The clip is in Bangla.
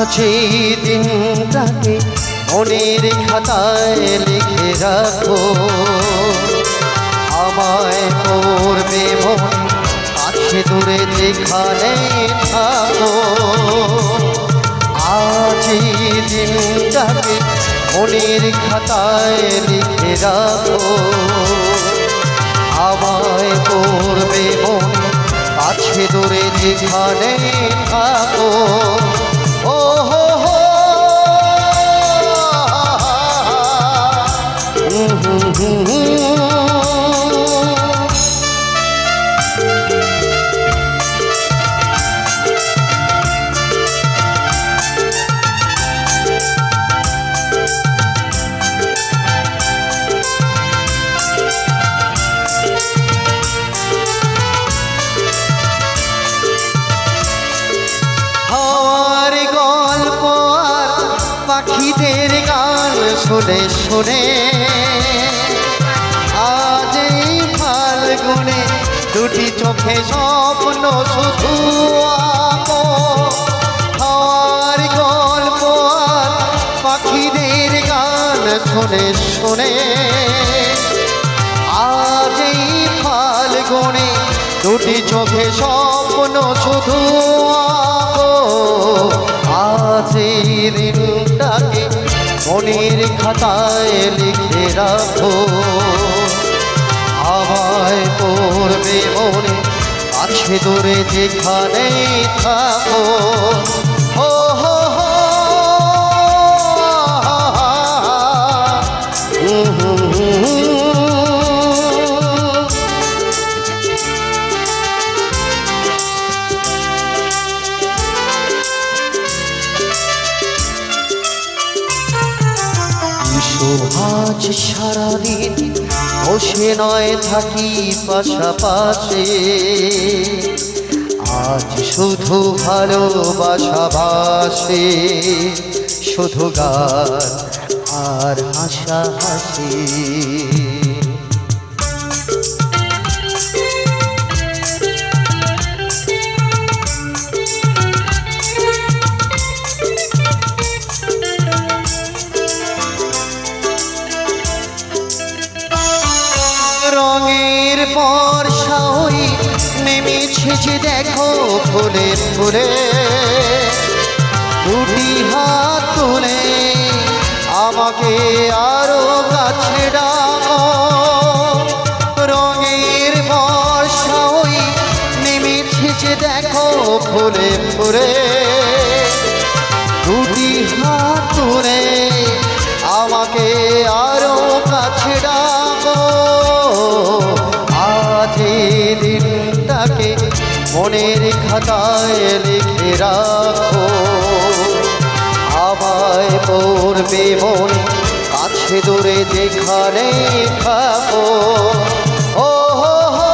আজ এই দিনটাকে মনের খাতায় লিখে রাখো, আমায় পড়বে মনে কাছে দূরে যেখানে থাকো। আজ এই দিনটাকে মনের খাতায় লিখে রাখো, আমায় পড়বে মনে কাছে দূরে যেখানে থাকো। ও হো হো পাখিদের গান শুনে শুনে আজ এই ফাল্গুনে দুটি চোখে স্বপ্ন শুধু আঁকো। হাওয়ার গল্প আর পাখিদের গান শুনে শুনে আজ এই ফাল্গুনে দুটি চোখে স্বপ্ন শুধু আঁকো। আজ এই দিনটাকে মনের খাতায় লিখে রাখো, আমায় পড়বে মনে কাছে দূরে যেখানে থাকো। ও হো হো আজ সারাদিন বসে নয় থাকি পাশাপাশি, আজ শুধু ভালোবাসা বাসে, শুধু গান আর হাসা হাসি। রঙের বর্ষা হয়ে নেমেছে যে দেখো ফুলে ফুলে, দুটি হাত তুলে আমাকে আরো কাছে ডাকো। রঙের বর্ষা হয়ে নেমেছে যে দেখো ফুলে ফুলে, দুটি হাত তুলে আমাকে আরো কাছে ডাকো। আজ এই দিনটাকে মনের খাতায় লিখে রাখো, আমায় পড়বে মনে কাছে দূরে যেখানে থাকো। ও হো হো